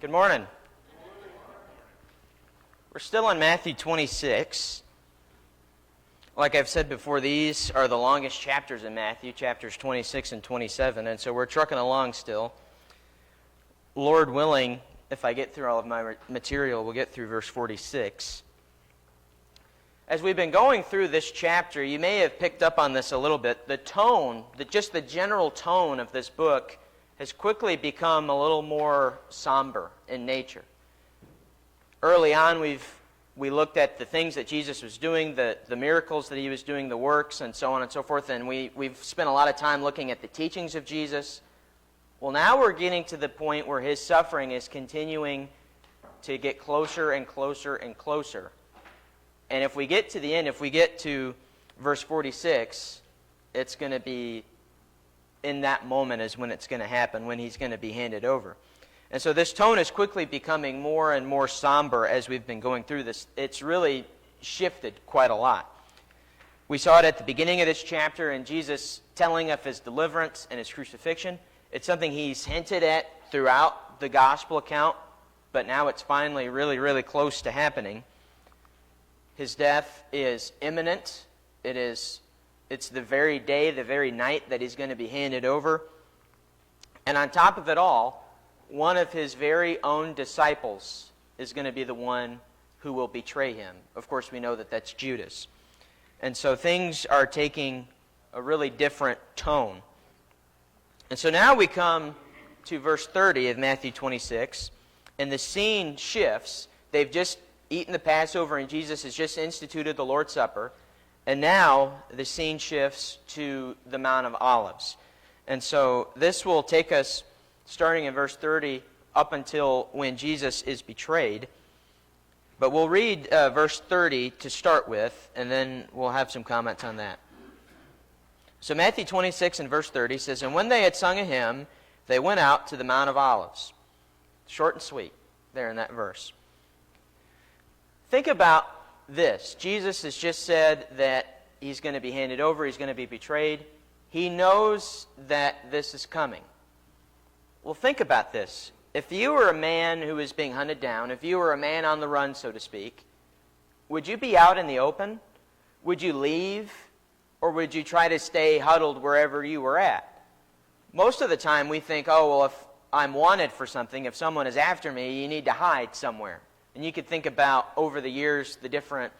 Good morning. We're still in Matthew 26. Like I've said before, these are the longest chapters in Matthew, chapters 26 and 27, and so we're trucking along still. Lord willing, if I get through all of my material, we'll get through verse 46. As we've been going through this chapter, you may have picked up on this a little bit. The tone, just the general tone of this book has quickly become a little more somber in nature. Early on, we looked at the things that Jesus was doing, the miracles that he was doing, the works, and so on and so forth, and we've spent a lot of time looking at the teachings of Jesus. Well, now we're getting to the point where his suffering is continuing to get closer and closer and closer. And if we get to the end, if we get to verse 46, it's going to be in that moment is when it's going to happen, when he's going to be handed over. And so this tone is quickly becoming more and more somber as we've been going through this. It's really shifted quite a lot. We saw it at the beginning of this chapter in Jesus telling of his deliverance and his crucifixion. It's something he's hinted at throughout the gospel account, but now it's finally really, really close to happening. His death is imminent. It's the very day, the very night that he's going to be handed over. And on top of it all, one of his very own disciples is going to be the one who will betray him. Of course, we know that that's Judas. And so things are taking a really different tone. And so now we come to verse 30 of Matthew 26, and the scene shifts. They've just eaten the Passover, and Jesus has just instituted the Lord's Supper. And now the scene shifts to the Mount of Olives. And so this will take us, starting in verse 30, up until when Jesus is betrayed. But we'll read verse 30 to start with, and then we'll have some comments on that. So Matthew 26 and verse 30 says, "And when they had sung a hymn, they went out to the Mount of Olives." Short and sweet there in that verse. Think about this. Jesus has just said that he's going to be handed over, he's going to be betrayed. He knows that this is coming. Well, think about this. If you were a man who was being hunted down, if you were a man on the run, so to speak, would you be out in the open? Would you leave? Or would you try to stay huddled wherever you were at? Most of the time we think, oh, well, if I'm wanted for something, if someone is after me, you need to hide somewhere. And you could think about, over the years, the different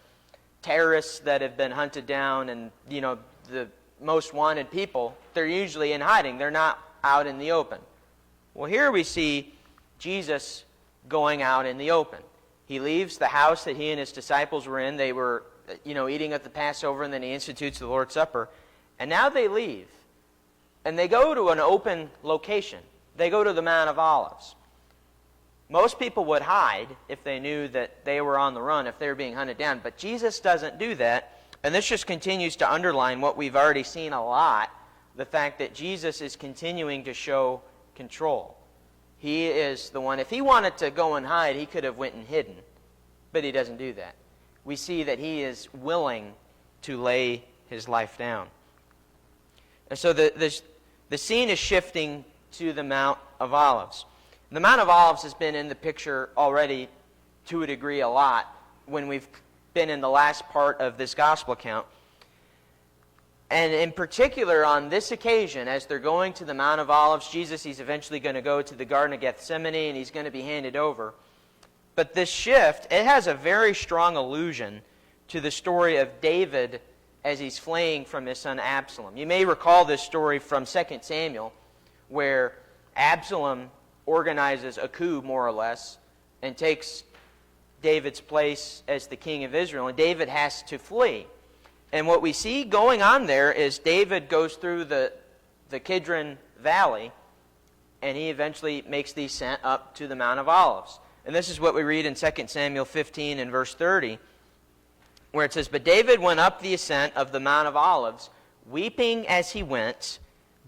terrorists that have been hunted down and, the most wanted people. They're usually in hiding. They're not out in the open. Well, here we see Jesus going out in the open. He leaves the house that he and his disciples were in. They were, eating at the Passover, and then he institutes the Lord's Supper. And now they leave. And they go to an open location. They go to the Mount of Olives. Most people would hide if they knew that they were on the run, if they were being hunted down. But Jesus doesn't do that. And this just continues to underline what we've already seen a lot, the fact that Jesus is continuing to show control. He is the one. If he wanted to go and hide, he could have went and hidden. But he doesn't do that. We see that he is willing to lay his life down. And so the scene is shifting to the Mount of Olives. The Mount of Olives has been in the picture already to a degree a lot when we've been in the last part of this gospel account. And in particular on this occasion, as they're going to the Mount of Olives, he's eventually going to go to the Garden of Gethsemane and he's going to be handed over. But this shift, it has a very strong allusion to the story of David as he's fleeing from his son Absalom. You may recall this story from 2 Samuel, where Absalom organizes a coup, more or less, and takes David's place as the king of Israel, and David has to flee. And what we see going on there is David goes through the Kidron Valley, and he eventually makes the ascent up to the Mount of Olives. And this is what we read in 2 Samuel 15 and verse 30, where it says, "But David went up the ascent of the Mount of Olives, weeping as he went,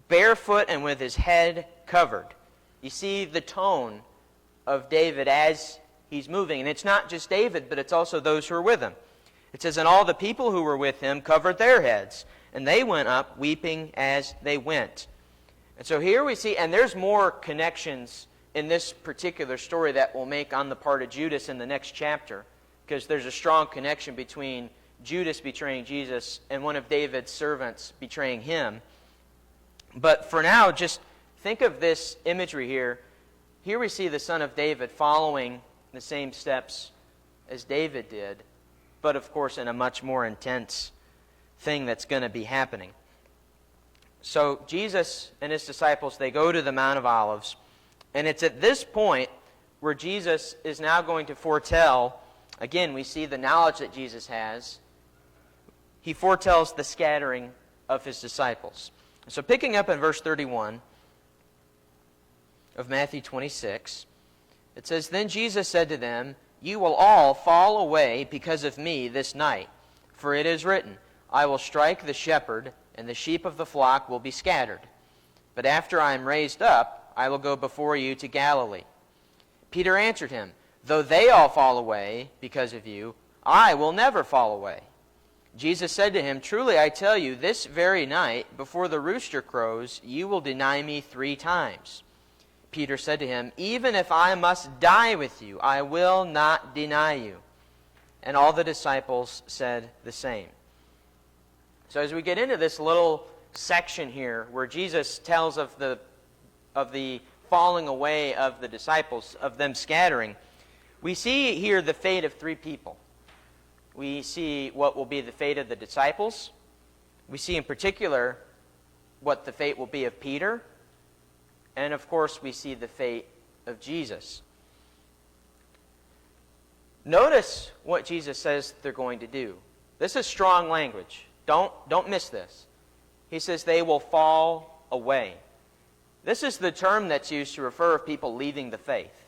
barefoot and with his head covered." You see the tone of David as he's moving. And it's not just David, but it's also those who are with him. It says, "And all the people who were with him covered their heads, and they went up weeping as they went." And so here we see, and there's more connections in this particular story that we'll make on the part of Judas in the next chapter, because there's a strong connection between Judas betraying Jesus and one of David's servants betraying him. But for now, just think of this imagery here. Here we see the son of David following the same steps as David did, but of course in a much more intense thing that's going to be happening. So Jesus and his disciples, they go to the Mount of Olives, and it's at this point where Jesus is now going to foretell, again, we see the knowledge that Jesus has. He foretells the scattering of his disciples. So picking up in verse 31 of Matthew 26, it says, "Then Jesus said to them, 'You will all fall away because of me this night. For it is written, I will strike the shepherd, and the sheep of the flock will be scattered. But after I am raised up, I will go before you to Galilee.' Peter answered him, 'Though they all fall away because of you, I will never fall away.' Jesus said to him, 'Truly I tell you, this very night, before the rooster crows, you will deny me 3 times.' Peter said to him, 'Even if I must die with you, I will not deny you.' And all the disciples said the same." So as we get into this little section here, where Jesus tells of the falling away of the disciples, of them scattering, we see here the fate of 3 people. We see what will be the fate of the disciples. We see in particular what the fate will be of Peter. And of course, we see the fate of Jesus. Notice what Jesus says they're going to do. This is strong language. Don't miss this. He says they will fall away. This is the term that's used to refer of people leaving the faith.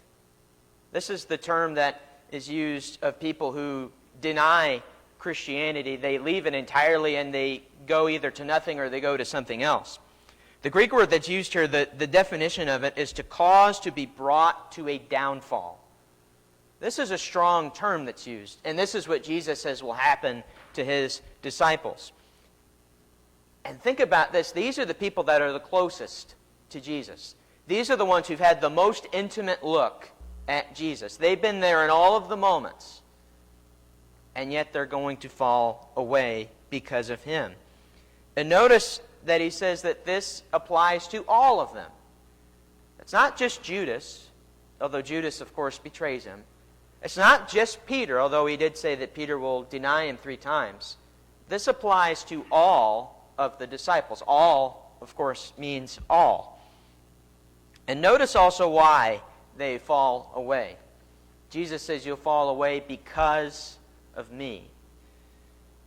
This is the term that is used of people who deny Christianity. They leave it entirely and they go either to nothing or they go to something else. The Greek word that's used here, the definition of it is to cause to be brought to a downfall. This is a strong term that's used, and this is what Jesus says will happen to his disciples. And think about this. These are the people that are the closest to Jesus. These are the ones who've had the most intimate look at Jesus. They've been there in all of the moments, and yet they're going to fall away because of him. And notice that he says that this applies to all of them. It's not just Judas, although Judas, of course, betrays him. It's not just Peter, although he did say that Peter will deny him 3 times. This applies to all of the disciples. All, of course, means all. And notice also why they fall away. Jesus says, "You'll fall away because of me."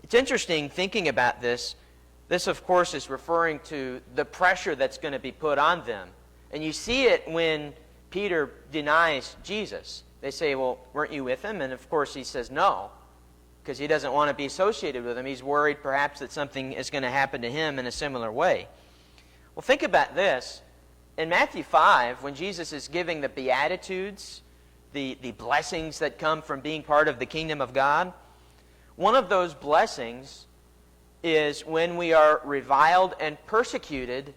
It's interesting thinking about this. This, of course, is referring to the pressure that's going to be put on them. And you see it when Peter denies Jesus. They say, "Well, weren't you with him?" And of course he says no, because he doesn't want to be associated with him. He's worried perhaps that something is going to happen to him in a similar way. Well, think about this. In Matthew 5, when Jesus is giving the Beatitudes, the blessings that come from being part of the kingdom of God, one of those blessings is when we are reviled and persecuted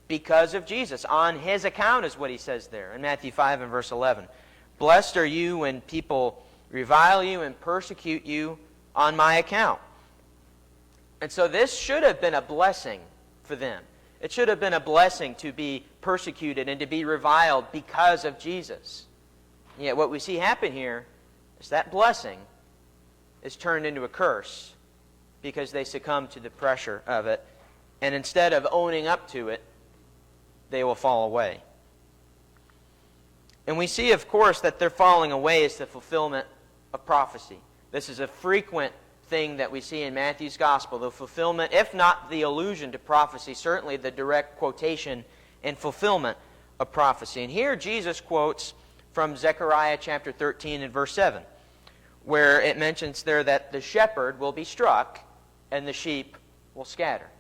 because of Jesus. On his account is what he says there in Matthew 5 and verse 11. "Blessed are you when people revile you and persecute you on my account." And so this should have been a blessing for them. It should have been a blessing to be persecuted and to be reviled because of Jesus. Yet what we see happen here is that blessing is turned into a curse because they succumb to the pressure of it. And instead of owning up to it, they will fall away. And we see, of course, that their falling away is the fulfillment of prophecy. This is a frequent thing that we see in Matthew's gospel, the fulfillment, if not the allusion to prophecy, certainly the direct quotation and fulfillment of prophecy. And here Jesus quotes from Zechariah chapter 13 and verse 7, where it mentions there that the shepherd will be struck and the sheep will scatter.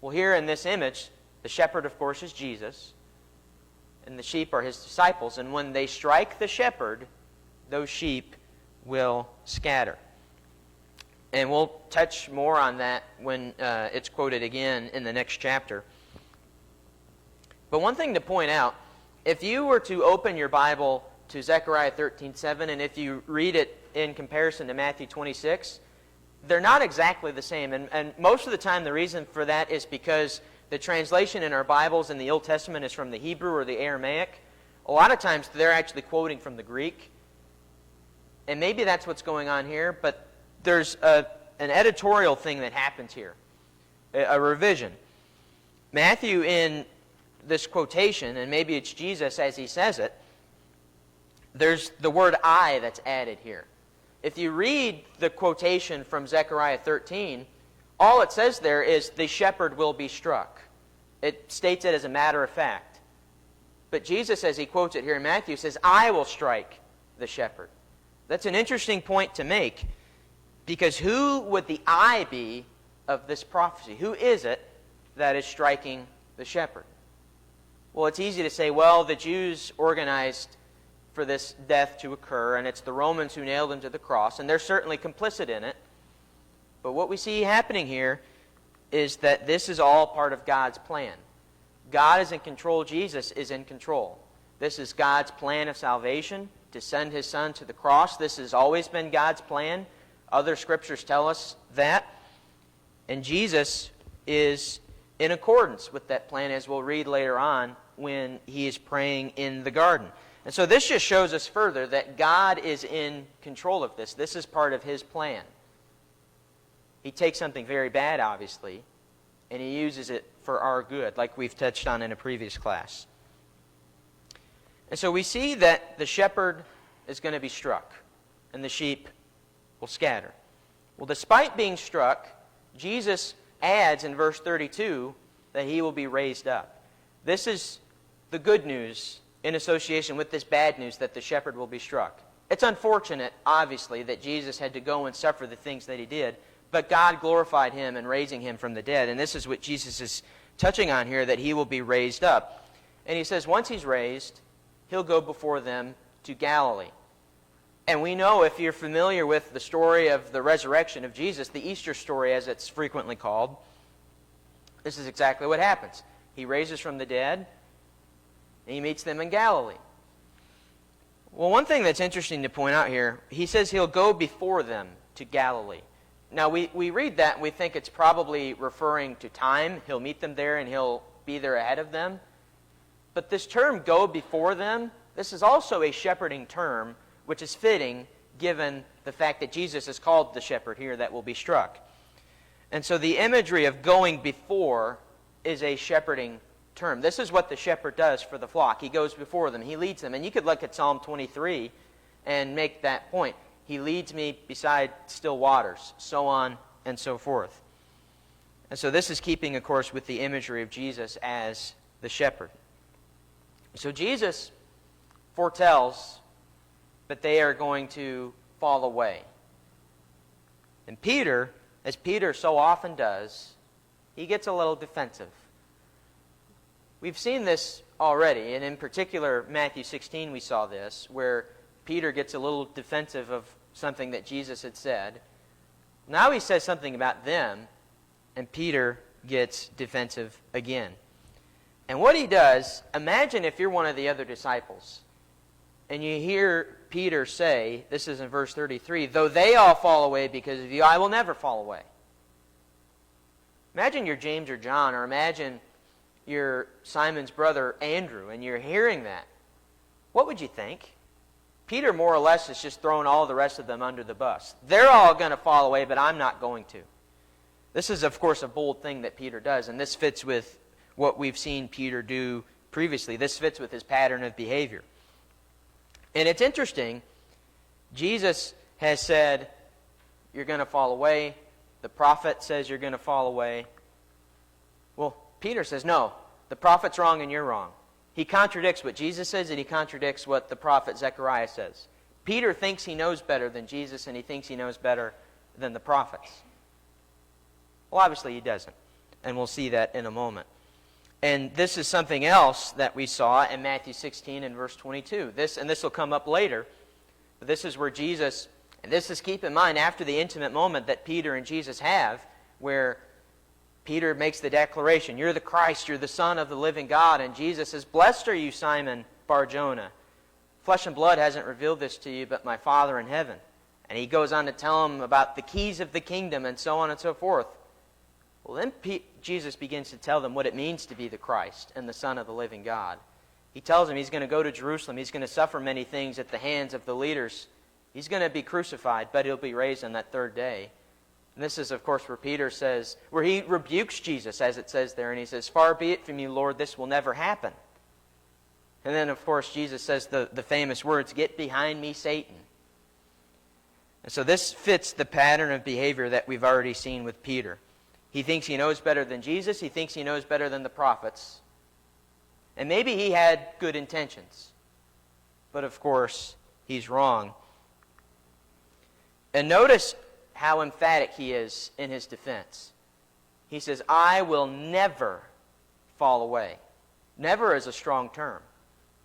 Well, here in this image, the shepherd, of course, is Jesus, and the sheep are his disciples. And when they strike the shepherd, those sheep will scatter. And we'll touch more on that when it's quoted again in the next chapter. But one thing to point out If you were to open your Bible to Zechariah 13:7, and if you read it in comparison to Matthew 26, they're not exactly the same. And most of the time the reason for that is because the translation in our Bibles in the Old Testament is from the Hebrew or the Aramaic. A lot of times they're actually quoting from the Greek. And maybe that's what's going on here, but there's an editorial thing that happens here, a revision. Matthew, in this quotation, and maybe it's Jesus as he says it, there's the word I that's added here. If you read the quotation from Zechariah 13, all it says there is, the shepherd will be struck. It states it as a matter of fact. But Jesus, as he quotes it here in Matthew, says, I will strike the shepherd. That's an interesting point to make, because who would the I be of this prophecy? Who is it that is striking the shepherd? Well, it's easy to say, well, the Jews organized for this death to occur, and it's the Romans who nailed him to the cross, and they're certainly complicit in it. But what we see happening here is that this is all part of God's plan. God is in control. Jesus is in control. This is God's plan of salvation, to send His Son to the cross. This has always been God's plan. Other scriptures tell us that. And Jesus is in accordance with that plan, as we'll read later on when He is praying in the garden. And so this just shows us further that God is in control of this. This is part of His plan. He takes something very bad, obviously, and He uses it for our good, like we've touched on in a previous class. And so we see that the shepherd is going to be struck, and the sheep will scatter. Well, despite being struck, Jesus adds in verse 32 that He will be raised up. This is the good news in association with this bad news that the shepherd will be struck. It's unfortunate, obviously, that Jesus had to go and suffer the things that He did, but God glorified Him in raising Him from the dead. And this is what Jesus is touching on here, that He will be raised up. And He says once He's raised, He'll go before them to Galilee. And we know, if you're familiar with the story of the resurrection of Jesus, the Easter story as it's frequently called, this is exactly what happens. He raises from the dead, and He meets them in Galilee. Well, one thing that's interesting to point out here, He says He'll go before them to Galilee. Now, we read that and we think it's probably referring to time. He'll meet them there and He'll be there ahead of them. But this term, go before them, this is also a shepherding term, which is fitting given the fact that Jesus is called the shepherd here that will be struck. And so the imagery of going before is a shepherding term. This is what the shepherd does for the flock. He goes before them. He leads them. And you could look at Psalm 23 and make that point. He leads me beside still waters, so on and so forth. And so this is keeping, of course, with the imagery of Jesus as the shepherd. So Jesus foretells that they are going to fall away. And Peter, as Peter so often does, he gets a little defensive. We've seen this already, and in particular, Matthew 16, we saw this, where Peter gets a little defensive of something that Jesus had said. Now he says something about them, and Peter gets defensive again. And what he does, imagine if you're one of the other disciples, and you hear Peter say, this is in verse 33, though they all fall away because of you, I will never fall away. Imagine you're James or John, or imagine you're Simon's brother Andrew, and you're hearing that. What would you think? Peter more or less is just throwing all the rest of them under the bus. They're all going to fall away, but I'm not going to. This is, of course, a bold thing that Peter does, and this fits with what we've seen Peter do previously. This fits with his pattern of behavior. And it's interesting, Jesus has said, you're going to fall away. The prophet says you're going to fall away. Well, Peter says, no, the prophet's wrong and you're wrong. He contradicts what Jesus says, and he contradicts what the prophet Zechariah says. Peter thinks he knows better than Jesus, and he thinks he knows better than the prophets. Well, obviously he doesn't, and we'll see that in a moment. And this is something else that we saw in Matthew 16 and verse 22. This will come up later, but this is where Jesus, and this is, keep in mind, after the intimate moment that Peter and Jesus have, where Peter makes the declaration, "You're the Christ, you're the Son of the living God." And Jesus says, "Blessed are you, Simon Bar-Jonah. Flesh and blood hasn't revealed this to you, but my Father in heaven." And he goes on to tell him about the keys of the kingdom and so on and so forth. Well, then Jesus begins to tell them what it means to be the Christ and the Son of the living God. He tells them he's going to go to Jerusalem. He's going to suffer many things at the hands of the leaders. He's going to be crucified, but he'll be raised on that third day. And this is, of course, where Peter says, where he rebukes Jesus, as it says there, and he says, "Far be it from you, Lord, this will never happen." And then, of course, Jesus says the famous words, "Get behind me, Satan." And so this fits the pattern of behavior that we've already seen with Peter. He thinks he knows better than Jesus. He thinks he knows better than the prophets. And maybe he had good intentions. But, of course, he's wrong. And notice how emphatic he is in his defense. He says, "I will never fall away." Never is a strong term.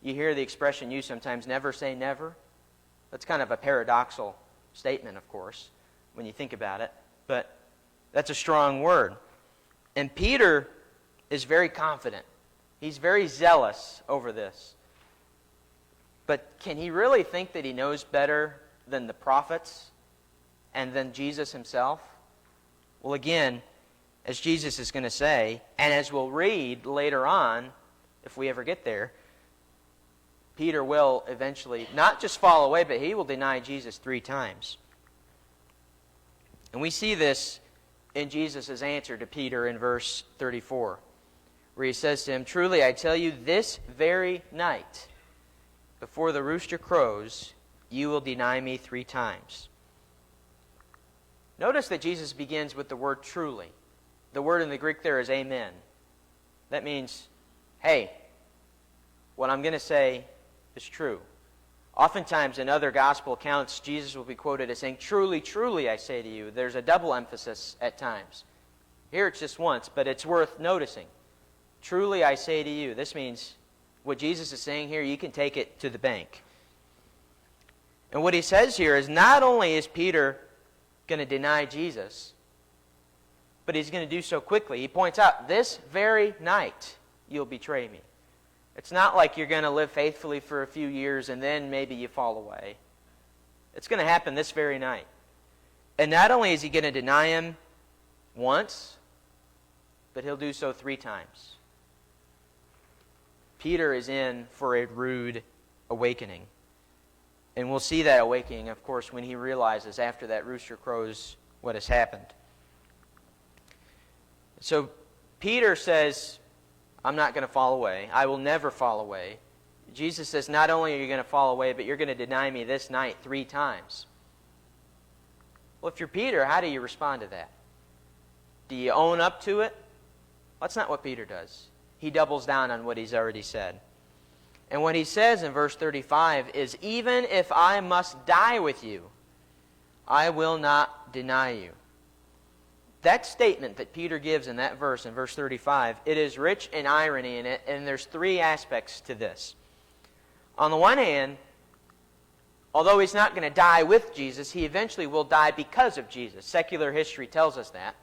You hear the expression used sometimes, "never say never." That's kind of a paradoxical statement, of course, when you think about it. But that's a strong word. And Peter is very confident. He's very zealous over this. But can he really think that he knows better than the prophets and than Jesus himself? Well, again, as Jesus is going to say, and as we'll read later on, if we ever get there, Peter will eventually not just fall away, but he will deny Jesus 3 times. And we see this in Jesus' answer to Peter in verse 34, where he says to him, "Truly I tell you, this very night, before the rooster crows, you will deny me 3 times." Notice that Jesus begins with the word "truly." The word in the Greek there is amen. That means, hey, what I'm going to say is true. Oftentimes in other gospel accounts, Jesus will be quoted as saying, "Truly, truly, I say to you." There's a double emphasis at times. Here it's just once, but it's worth noticing. "Truly, I say to you." This means what Jesus is saying here, you can take it to the bank. And what he says here is not only is Peter going to deny Jesus, but he's going to do so quickly. He points out, this very night you'll betray me. It's not like you're going to live faithfully for a few years and then maybe you fall away. It's going to happen this very night. And not only is he going to deny him once, but he'll do so 3 times. Peter is in for a rude awakening. And we'll see that awakening, of course, when he realizes after that rooster crows what has happened. So Peter says, "I'm not going to fall away. I will never fall away." Jesus says, not only are you going to fall away, but you're going to deny me this night 3 times. Well, if you're Peter, how do you respond to that? Do you own up to it? That's not what Peter does. He doubles down on what he's already said. And what he says in verse 35 is, "Even if I must die with you, I will not deny you." That statement that Peter gives in that verse, in verse 35, it is rich in irony in it, and there's 3 aspects to this. On the one hand, although he's not going to die with Jesus, he eventually will die because of Jesus. Secular history tells us that.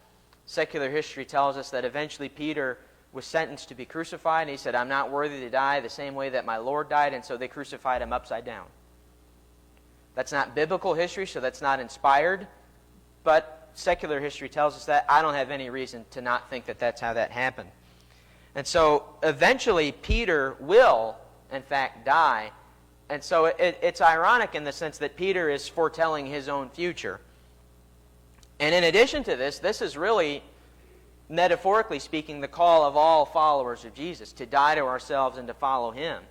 Secular history tells us that eventually Peter was sentenced to be crucified, and he said, "I'm not worthy to die the same way that my Lord died," and so they crucified him upside down. That's not biblical history, so that's not inspired, but secular history tells us that. I don't have any reason to not think that that's how that happened. And so eventually Peter will, in fact, die. And so it's ironic in the sense that Peter is foretelling his own future. And in addition to this, this is really, metaphorically speaking, the call of all followers of Jesus, to die to ourselves and to follow him.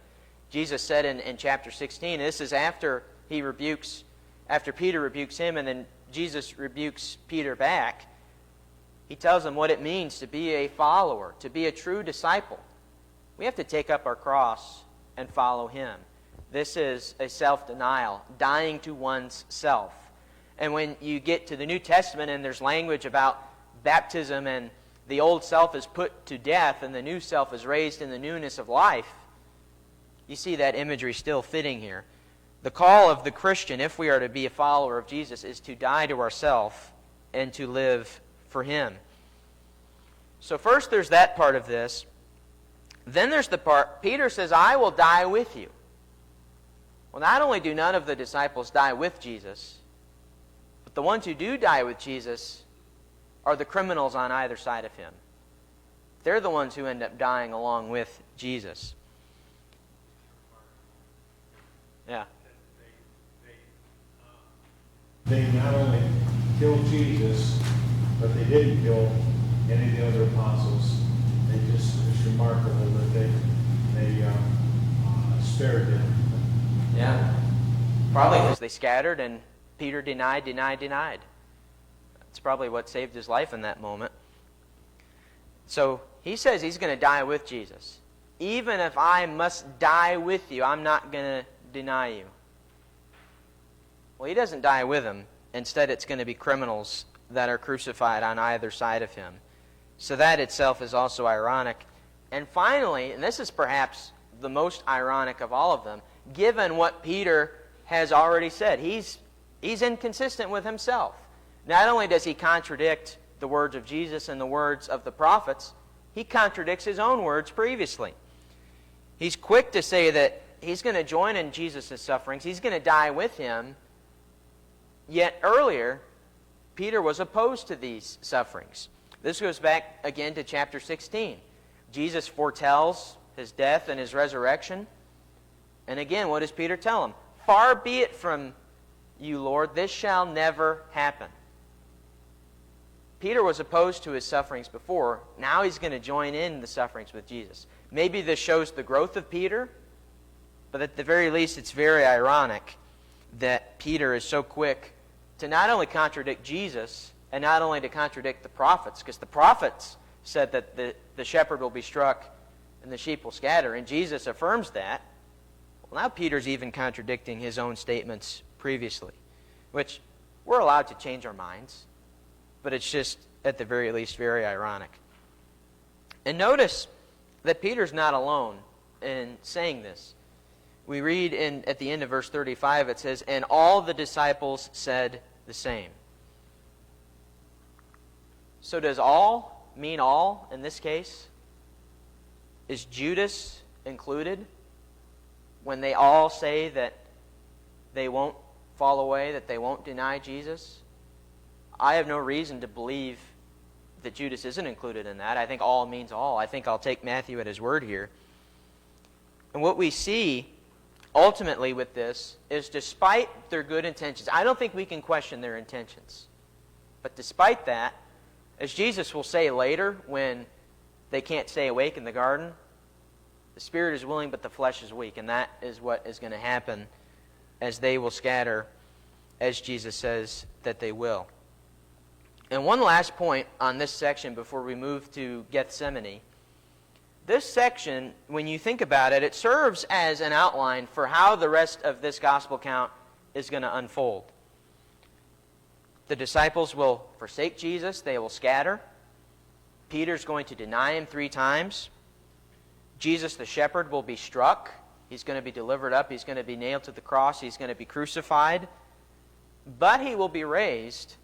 Jesus said in chapter 16, this is after Peter rebukes him, and then Jesus rebukes Peter back. He tells him what it means to be a follower, to be a true disciple. We have to take up our cross and follow him. This is a self-denial, dying to one's self. And when you get to the New Testament and there's language about baptism and the old self is put to death and the new self is raised in the newness of life, you see that imagery still fitting here. The call of the Christian, if we are to be a follower of Jesus, is to die to ourselves and to live for him. So first there's that part of this. Then there's the part, Peter says, I will die with you. Well, not only do none of the disciples die with Jesus, but the ones who do die with Jesus are the criminals on either side of him. They're the ones who end up dying along with Jesus. Yeah. They not only killed Jesus, but they didn't kill any of the other apostles. It's remarkable that they spared them. Yeah. Probably because they scattered and Peter denied. That's probably what saved his life in that moment. So he says he's going to die with Jesus. Even if I must die with you, I'm not going to deny you. Well, he doesn't die with him. Instead, it's going to be criminals that are crucified on either side of him. So that itself is also ironic. And finally, and this is perhaps the most ironic of all of them, given what Peter has already said, he's inconsistent with himself. Not only does he contradict the words of Jesus and the words of the prophets, he contradicts his own words previously. He's quick to say that he's going to join in Jesus' sufferings, he's going to die with him, yet earlier, Peter was opposed to these sufferings. This goes back again to chapter 16. Jesus foretells his death and his resurrection. And again, what does Peter tell him? Far be it from you, Lord, this shall never happen. Peter was opposed to his sufferings before. Now he's going to join in the sufferings with Jesus. Maybe this shows the growth of Peter, but at the very least it's very ironic that Peter is so quick to not only contradict Jesus and not only to contradict the prophets, because the prophets said that the shepherd will be struck and the sheep will scatter, and Jesus affirms that. Well, now Peter's even contradicting his own statements previously, which we're allowed to change our minds, but it's just, at the very least, very ironic. And notice that Peter's not alone in saying this. We read at the end of verse 35, it says, and all the disciples said the same. So does all mean all in this case? Is Judas included when they all say that they won't fall away, that they won't deny Jesus? I have no reason to believe that Judas isn't included in that. I think all means all. I think I'll take Matthew at his word here. And what we see ultimately with this is, despite their good intentions, I don't think we can question their intentions. But despite that, as Jesus will say later when they can't stay awake in the garden, the spirit is willing but the flesh is weak. And that is what is going to happen as they will scatter, as Jesus says that they will. And one last point on this section before we move to Gethsemane. This section, when you think about it, it serves as an outline for how the rest of this gospel account is going to unfold. The disciples will forsake Jesus. They will scatter. Peter's going to deny him 3 times. Jesus the shepherd will be struck. He's going to be delivered up. He's going to be nailed to the cross. He's going to be crucified. But he will be raised.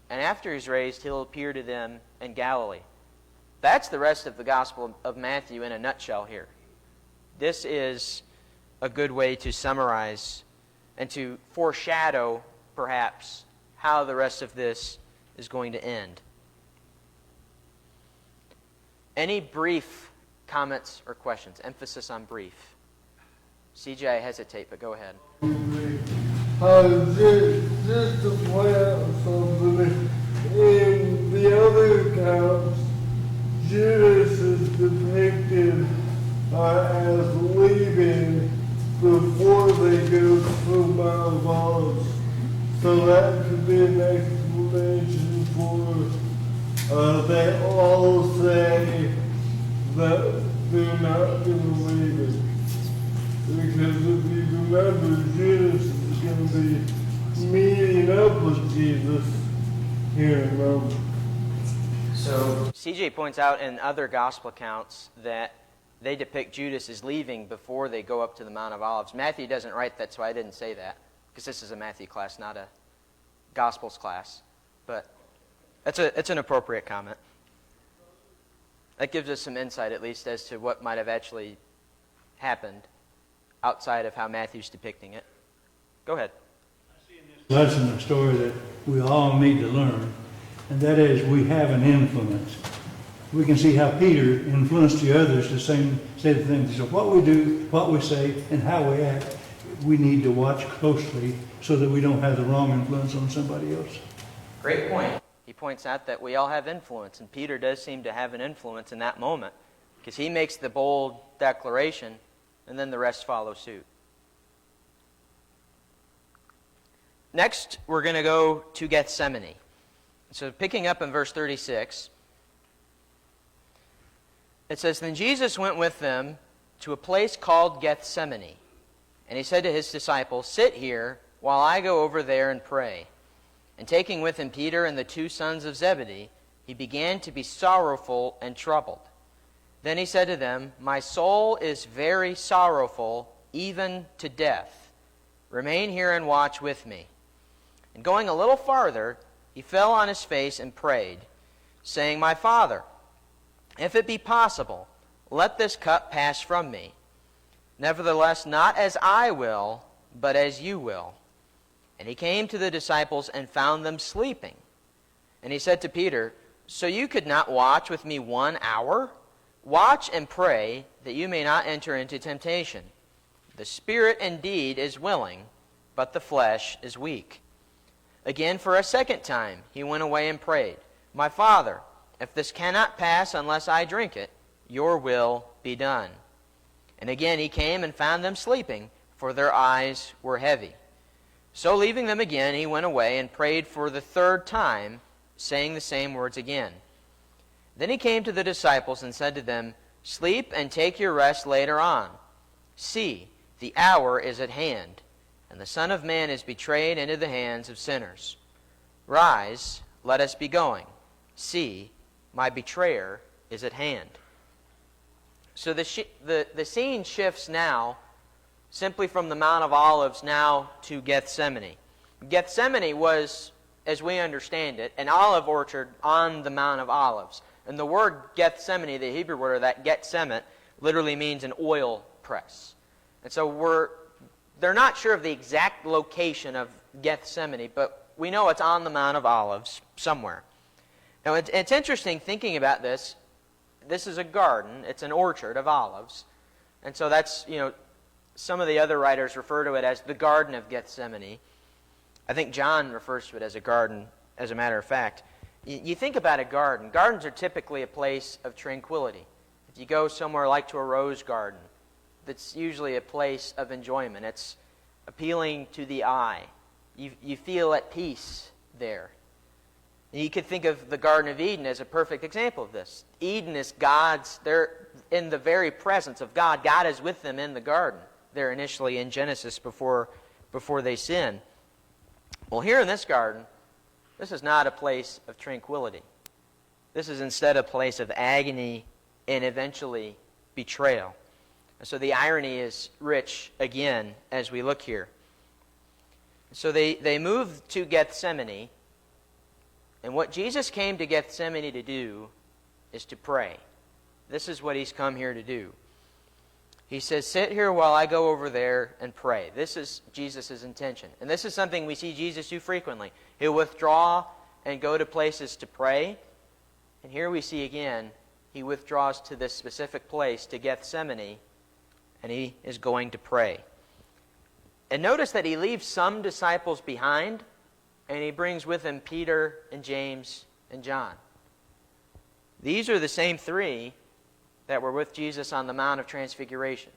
And after he's raised, he'll appear to them in Galilee. That's the rest of the Gospel of Matthew in a nutshell here. This is a good way to summarize and to foreshadow, perhaps, how the rest of this is going to end. Any brief comments or questions? Emphasis on brief. CJ, I hesitate, but go ahead. Just to point out something, in the other accounts, Judas is depicted as leaving before they go to Mount of Olives. So that could be an explanation for they all say that they're not going to leave it. Because if you remember, Judas is going to be meeting up with Jesus here in Rome. So CJ points out in other gospel accounts that they depict Judas as leaving before they go up to the Mount of Olives. Matthew doesn't write that, so I didn't say that, because this is a Matthew class, not a Gospels class. But it's an appropriate comment. That gives us some insight, at least, as to what might have actually happened outside of how Matthew's depicting it. Go ahead. Lesson, a story that we all need to learn, and that is we have an influence. We can see how Peter influenced the others to say the things. So what we do, what we say, and how we act, we need to watch closely so that we don't have the wrong influence on somebody else. Great point. He points out that we all have influence, and Peter does seem to have an influence in that moment, because he makes the bold declaration, and then the rest follow suit. Next, we're going to go to Gethsemane. So picking up in verse 36, it says, "Then Jesus went with them to a place called Gethsemane, and he said to his disciples, 'Sit here while I go over there and pray.' And taking with him Peter and the 2 sons of Zebedee, he began to be sorrowful and troubled. Then he said to them, 'My soul is very sorrowful, even to death. Remain here and watch with me.' And going a little farther, he fell on his face and prayed, saying, 'My Father, if it be possible, let this cup pass from me. Nevertheless, not as I will, but as you will.' And he came to the disciples and found them sleeping. And he said to Peter, 'So you could not watch with me 1 hour? Watch and pray that you may not enter into temptation. The spirit indeed is willing, but the flesh is weak.' Again, for a second time, he went away and prayed, 'My Father, if this cannot pass unless I drink it, your will be done.' And again he came and found them sleeping, for their eyes were heavy. So leaving them again, he went away and prayed for the 3rd time, saying the same words again. Then he came to the disciples and said to them, 'Sleep and take your rest later on. See, the hour is at hand, and the Son of Man is betrayed into the hands of sinners. Rise, let us be going. See, my betrayer is at hand.'" So the scene shifts now simply from the Mount of Olives now to Gethsemane. Gethsemane was, as we understand it, an olive orchard on the Mount of Olives. And the word Gethsemane, the Hebrew word, or that Getsemet, literally means an oil press. And so they're not sure of the exact location of Gethsemane, but we know it's on the Mount of Olives somewhere. Now, it's interesting thinking about this. This is a garden. It's an orchard of olives. And so that's, some of the other writers refer to it as the Garden of Gethsemane. I think John refers to it as a garden, as a matter of fact. You think about a garden. Gardens are typically a place of tranquility. If you go somewhere like to a rose garden, that's usually a place of enjoyment. It's appealing to the eye. You feel at peace there. And you could think of the Garden of Eden as a perfect example of this. Eden is they're in the very presence of God. God is with them in the garden. They're initially in Genesis before they sin. Well, here in this garden, this is not a place of tranquility. This is instead a place of agony and eventually betrayal. So the irony is rich again as we look here. So they move to Gethsemane, and what Jesus came to Gethsemane to do is to pray. This is what he's come here to do. He says, "Sit here while I go over there and pray." This is Jesus' intention. And this is something we see Jesus do frequently. He'll withdraw and go to places to pray. And here we see again, he withdraws to this specific place, to Gethsemane, and he is going to pray. And notice that he leaves some disciples behind, and he brings with him Peter and James and John. These are the same 3 that were with Jesus on the Mount of Transfiguration.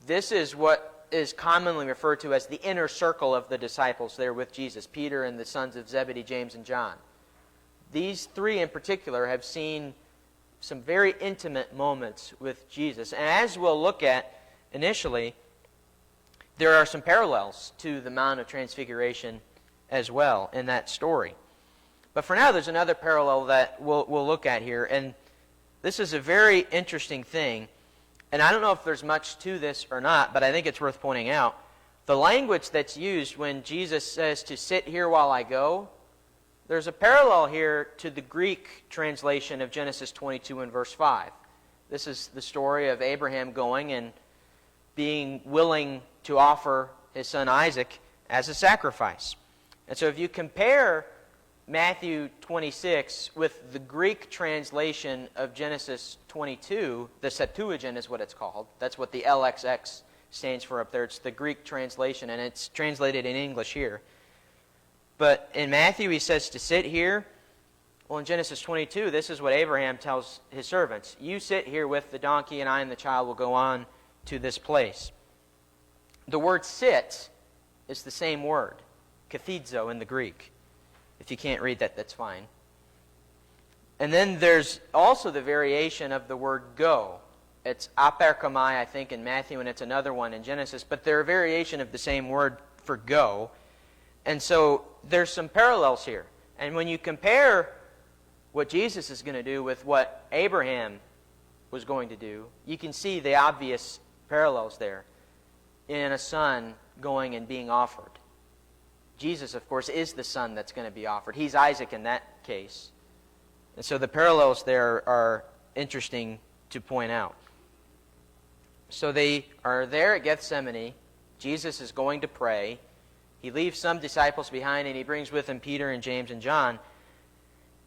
This is what is commonly referred to as the inner circle of the disciples there with Jesus, Peter and the sons of Zebedee, James and John. These 3 in particular have seen some very intimate moments with Jesus. And as we'll look at initially, there are some parallels to the Mount of Transfiguration as well in that story. But for now, there's another parallel that we'll look at here, and this is a very interesting thing. And I don't know if there's much to this or not, but I think it's worth pointing out. The language that's used when Jesus says to sit here while I go, There's a parallel here to the Greek translation of Genesis 22 and verse 5. This is the story of Abraham going and being willing to offer his son Isaac as a sacrifice. And so if you compare Matthew 26 with the Greek translation of Genesis 22, the Septuagint is what it's called. That's what the LXX stands for up there. It's the Greek translation, and it's translated in English here. But in Matthew, he says to sit here. Well, in Genesis 22, this is what Abraham tells his servants. You sit here with the donkey, and I and the child will go on to this place. The word sit is the same word, kathizo in the Greek. If you can't read that, that's fine. And then there's also the variation of the word go. It's aperkamai, I think, in Matthew, and it's another one in Genesis. But they're a variation of the same word for go. And so there's some parallels here. And when you compare what Jesus is going to do with what Abraham was going to do, you can see the obvious parallels there in a son going and being offered. Jesus, of course, is the son that's going to be offered. He's Isaac in that case. And so the parallels there are interesting to point out. So they are there at Gethsemane. Jesus is going to pray. He leaves some disciples behind, and he brings with him Peter and James and John.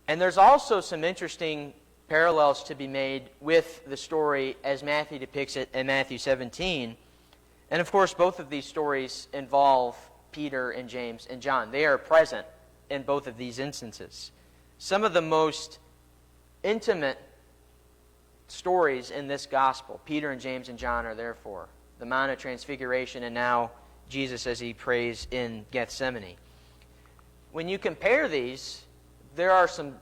And there's also some interesting parallels to be made with the story as Matthew depicts it in Matthew 17. And of course, both of these stories involve Peter and James and John. They are present in both of these instances. Some of the most intimate stories in this gospel, Peter and James and John are there for. The Mount of Transfiguration, and now Jesus as he prays in Gethsemane. When you compare these, there are some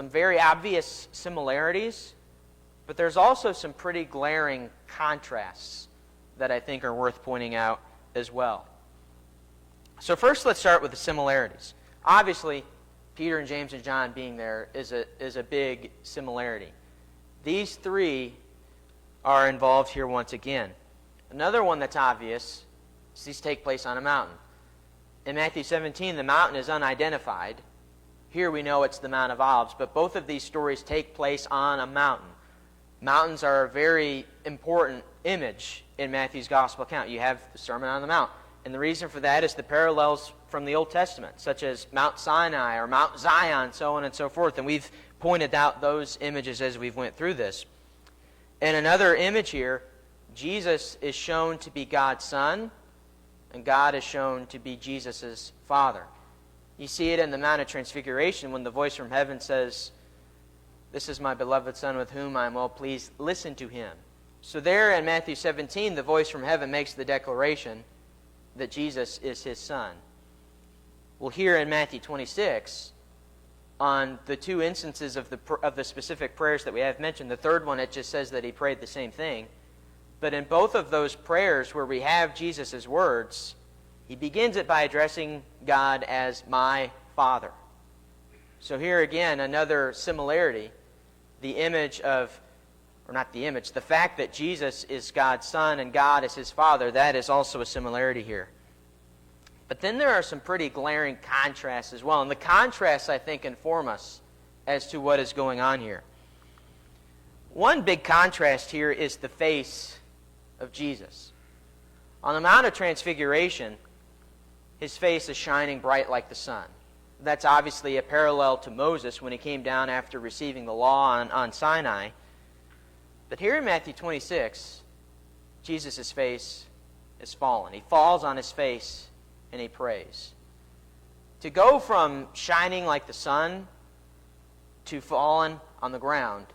very obvious similarities, but there's also some pretty glaring contrasts that I think are worth pointing out as well. So first, let's start with the similarities. Obviously, Peter and James and John being there is a big similarity. These three are involved here once again. Another one that's obvious is these take place on a mountain. In Matthew 17, the mountain is unidentified. Here we know it's the Mount of Olives, but both of these stories take place on a mountain. Mountains are a very important image in Matthew's gospel account. You have the Sermon on the Mount. And the reason for that is the parallels from the Old Testament, such as Mount Sinai or Mount Zion, so on and so forth. And we've pointed out those images as we've went through this. And another image here, Jesus is shown to be God's Son, and God is shown to be Jesus' Father. You see it in the Mount of Transfiguration when the voice from heaven says, "This is my beloved Son with whom I am well pleased. Listen to him." So there in Matthew 17, the voice from heaven makes the declaration that Jesus is his Son. Well, here in Matthew 26, on the two instances of the specific prayers that we have mentioned, the third one, it just says that he prayed the same thing. But in both of those prayers where we have Jesus' words, he begins it by addressing God as my Father. So here again, another similarity. The image of, or not the image, the fact that Jesus is God's Son and God is his Father, that is also a similarity here. But then there are some pretty glaring contrasts as well. And the contrasts, I think, inform us as to what is going on here. One big contrast here is the face of Jesus. On the Mount of Transfiguration, his face is shining bright like the sun. That's obviously a parallel to Moses when he came down after receiving the law on Sinai. But here in Matthew 26, Jesus' face is fallen. He falls on his face and he prays. To go from shining like the sun to fallen on the ground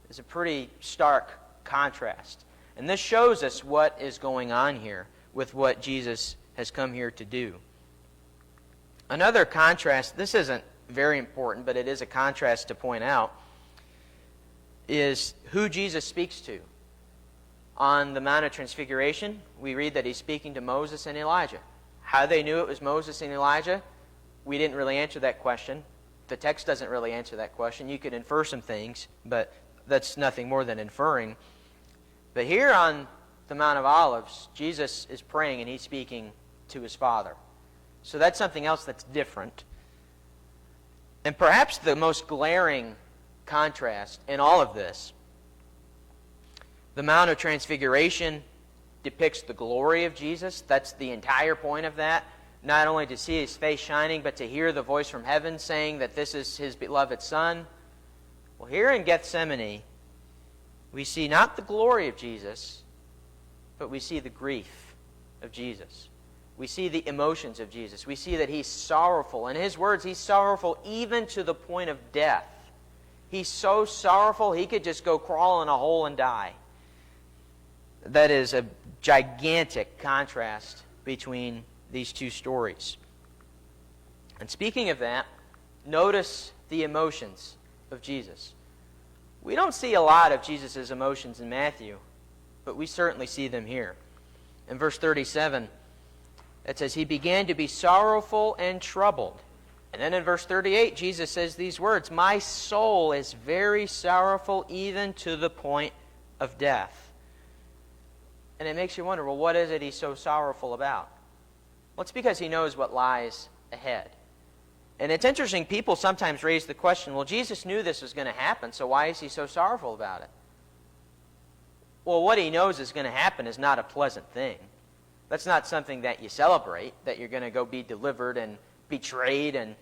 is a pretty stark contrast. And this shows us what is going on here with what Jesus has come here to do. Another contrast, this isn't very important, but it is a contrast to point out, is who Jesus speaks to. On the Mount of Transfiguration, we read that he's speaking to Moses and Elijah. How they knew it was Moses and Elijah, we didn't really answer that question. The text doesn't really answer that question. You could infer some things, but that's nothing more than inferring. But here on the Mount of Olives, Jesus is praying and he's speaking to his Father. So that's something else that's different. And perhaps the most glaring contrast in all of this, the Mount of Transfiguration depicts the glory of Jesus. That's the entire point of that. Not only to see his face shining, but to hear the voice from heaven saying that this is his beloved Son. Well, here in Gethsemane, we see not the glory of Jesus, but we see the grief of Jesus. We see the emotions of Jesus. We see that he's sorrowful. In his words, he's sorrowful even to the point of death. He's so sorrowful he could just go crawl in a hole and die. That is a gigantic contrast between these two stories. And speaking of that, notice the emotions of Jesus. We don't see a lot of Jesus' emotions in Matthew, but we certainly see them here. In verse 37, it says, he began to be sorrowful and troubled. And then in verse 38, Jesus says these words, my soul is very sorrowful, even to the point of death. And it makes you wonder, well, what is it he's so sorrowful about? Well, it's because he knows what lies ahead. And it's interesting, people sometimes raise the question, well, Jesus knew this was going to happen, so why is he so sorrowful about it? Well, what he knows is going to happen is not a pleasant thing. That's not something that you celebrate, that you're going to go be delivered and betrayed and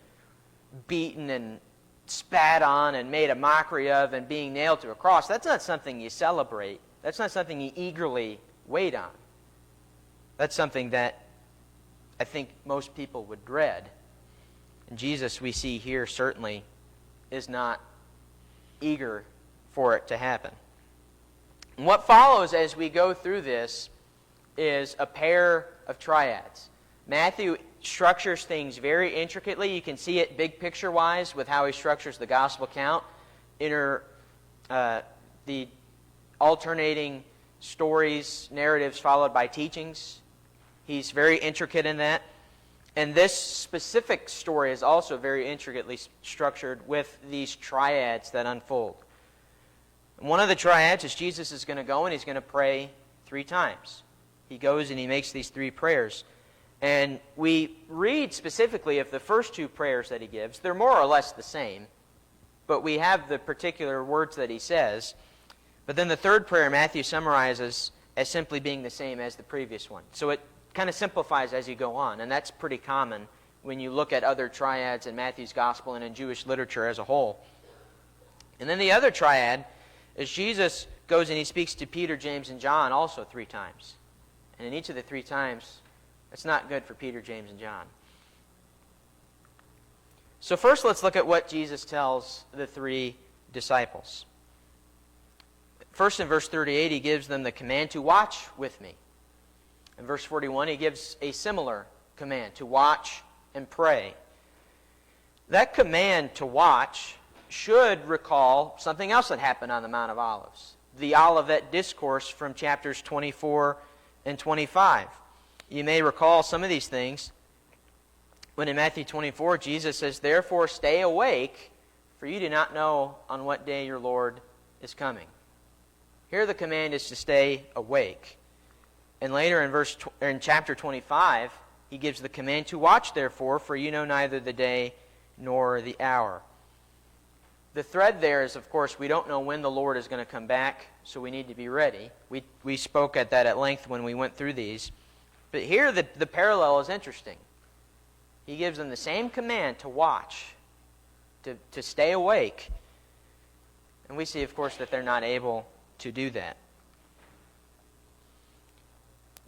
beaten and spat on and made a mockery of and being nailed to a cross. That's not something you celebrate. That's not something you eagerly wait on. That's something that I think most people would dread. And Jesus, we see here, certainly is not eager for it to happen. And what follows as we go through this is a pair of triads. Matthew structures things very intricately. You can see it big picture-wise with how he structures the gospel account. The alternating stories, narratives followed by teachings. He's very intricate in that. And this specific story is also very intricately structured with these triads that unfold. One of the triads is Jesus is going to go and he's going to pray 3 times. He goes and he makes these 3 prayers. And we read specifically of the first 2 prayers that he gives. They're more or less the same, but we have the particular words that he says. But then the 3rd prayer Matthew summarizes as simply being the same as the previous one. So it kind of simplifies as you go on, and that's pretty common when you look at other triads in Matthew's gospel and in Jewish literature as a whole. And then the other triad is Jesus goes and he speaks to Peter, James, and John also 3 times. And in each of the 3 times, it's not good for Peter, James, and John. So first let's look at what Jesus tells the 3 disciples. First in verse 38, he gives them the command to watch with me. In verse 41, he gives a similar command to watch and pray. That command to watch should recall something else that happened on the Mount of Olives, the Olivet Discourse from chapters 24 and 25. You may recall some of these things when in Matthew 24, Jesus says, therefore stay awake, for you do not know on what day your Lord is coming. Here the command is to stay awake. And later in chapter 25, he gives the command to watch, therefore, for you know neither the day nor the hour. The thread there is, of course, we don't know when the Lord is going to come back, so we need to be ready. We spoke at that at length when we went through these. But here the parallel is interesting. He gives them the same command to watch, to stay awake. And we see, of course, that they're not able to do that.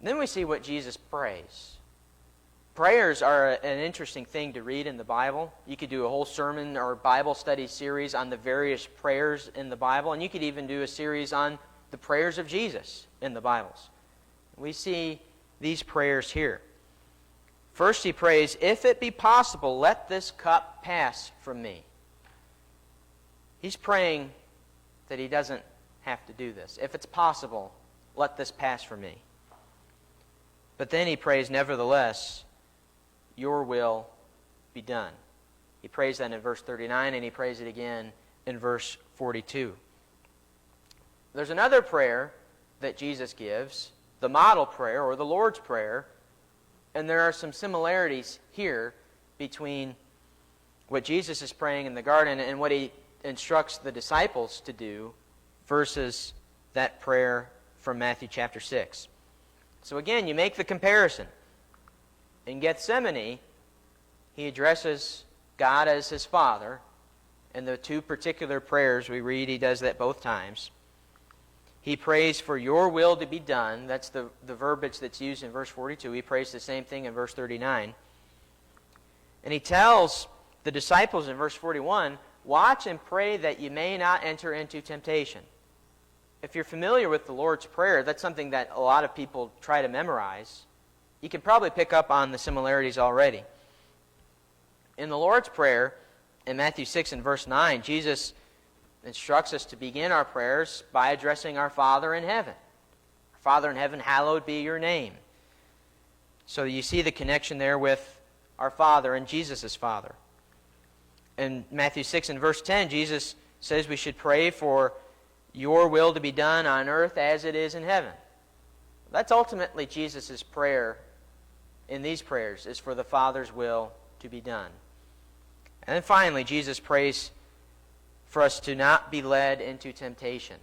Then we see what Jesus prays. Prayers are an interesting thing to read in the Bible. You could do a whole sermon or Bible study series on the various prayers in the Bible, and you could even do a series on the prayers of Jesus in the Bibles. We see these prayers here. First he prays, if it be possible, let this cup pass from me. He's praying that he doesn't have to do this. If it's possible, let this pass from me. But then he prays, nevertheless, your will be done. He prays that in verse 39, and he prays it again in verse 42. There's another prayer that Jesus gives, the model prayer or the Lord's Prayer, and there are some similarities here between what Jesus is praying in the garden and what he instructs the disciples to do versus that prayer from Matthew chapter 6. So again, you make the comparison. In Gethsemane, he addresses God as his Father. In the two particular prayers we read, he does that both times. He prays for your will to be done. That's the verbiage that's used in verse 42. He prays the same thing in verse 39. And he tells the disciples in verse 41, watch and pray that you may not enter into temptation. If you're familiar with the Lord's Prayer, that's something that a lot of people try to memorize. You can probably pick up on the similarities already. In the Lord's Prayer, in Matthew 6 and verse 9, Jesus instructs us to begin our prayers by addressing our Father in heaven. Father in heaven, hallowed be your name. So you see the connection there with our Father and Jesus' Father. In Matthew 6 and verse 10, Jesus says we should pray for your will to be done on earth as it is in heaven. That's ultimately Jesus' prayer in these prayers, is for the Father's will to be done. And then finally, Jesus prays for us to not be led into temptation.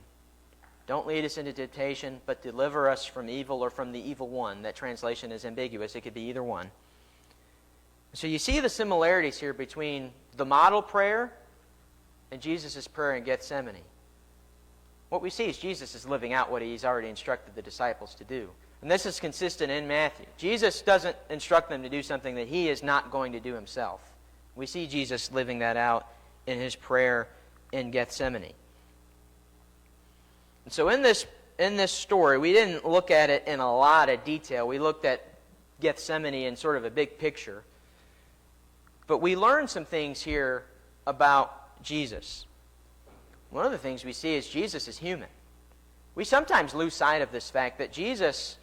Don't lead us into temptation, but deliver us from evil or from the evil one. That translation is ambiguous. It could be either one. So you see the similarities here between the model prayer and Jesus' prayer in Gethsemane. What we see is Jesus is living out what he's already instructed the disciples to do. And this is consistent in Matthew. Jesus doesn't instruct them to do something that he is not going to do himself. We see Jesus living that out in his prayer in Gethsemane. And so in this story, we didn't look at it in a lot of detail. We looked at Gethsemane in sort of a big picture. But we learned some things here about Jesus. One of the things we see is Jesus is human. We sometimes lose sight of this fact that Jesus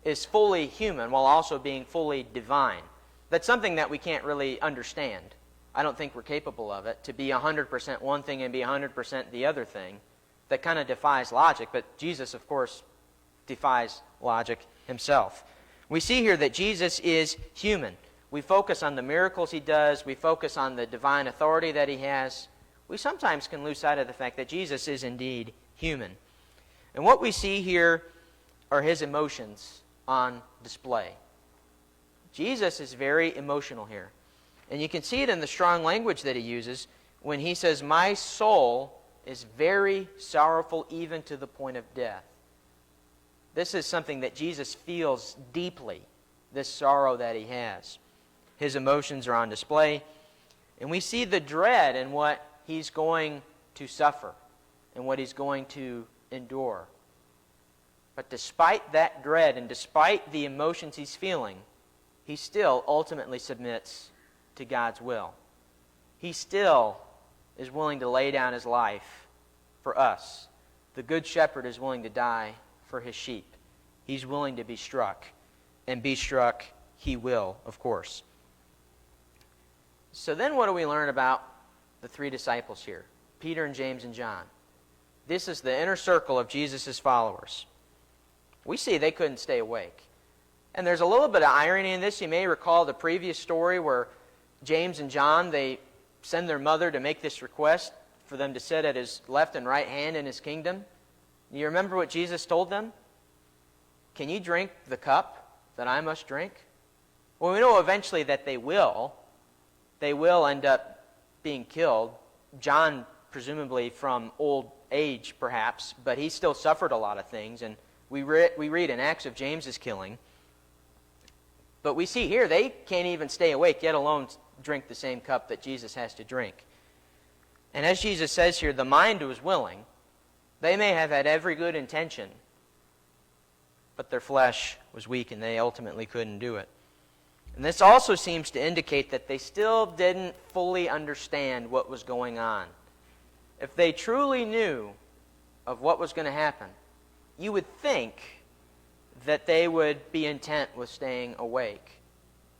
is fully human while also being fully divine. That's something that we can't really understand. I don't think we're capable of it, to be 100% one thing and be 100% the other thing. That kind of defies logic, but Jesus, of course, defies logic himself. We see here that Jesus is human. We focus on the miracles he does. We focus on the divine authority that he has. We sometimes can lose sight of the fact that Jesus is indeed human. And what we see here are his emotions on display. Jesus is very emotional here. And you can see it in the strong language that he uses when he says, my soul is very sorrowful even to the point of death. This is something that Jesus feels deeply, this sorrow that he has. His emotions are on display. And we see the dread in what he's going to suffer and what he's going to endure. But despite that dread and despite the emotions he's feeling, he still ultimately submits to God's will. He still is willing to lay down his life for us. The good shepherd is willing to die for his sheep. He's willing to be struck, and be struck he will, of course. So then what do we learn about the three disciples here? Peter and James and John. This is the inner circle of Jesus' followers. We see they couldn't stay awake. And there's a little bit of irony in this. You may recall the previous story where James and John, they send their mother to make this request for them to sit at his left and right hand in his kingdom. You remember what Jesus told them? Can you drink the cup that I must drink? Well, we know eventually that they will. They will end up being killed. John, presumably from old age, perhaps, but he still suffered a lot of things. And we read in Acts of James's killing. But we see here, they can't even stay awake, yet alone drink the same cup that Jesus has to drink. And as Jesus says here, the mind was willing. They may have had every good intention, but their flesh was weak and they ultimately couldn't do it. And this also seems to indicate that they still didn't fully understand what was going on. If they truly knew of what was going to happen, you would think that they would be intent with staying awake.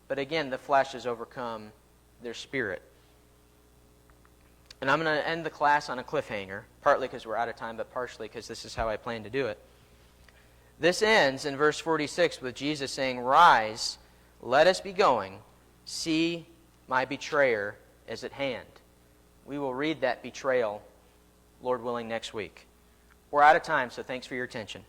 But again, the flesh has overcome their spirit. And I'm going to end the class on a cliffhanger, partly because we're out of time, but partially because this is how I plan to do it. This ends in verse 46 with Jesus saying, "Rise, let us be going. See, my betrayer is at hand. We will read that betrayal, Lord willing, next week. We're out of time, so thanks for your attention.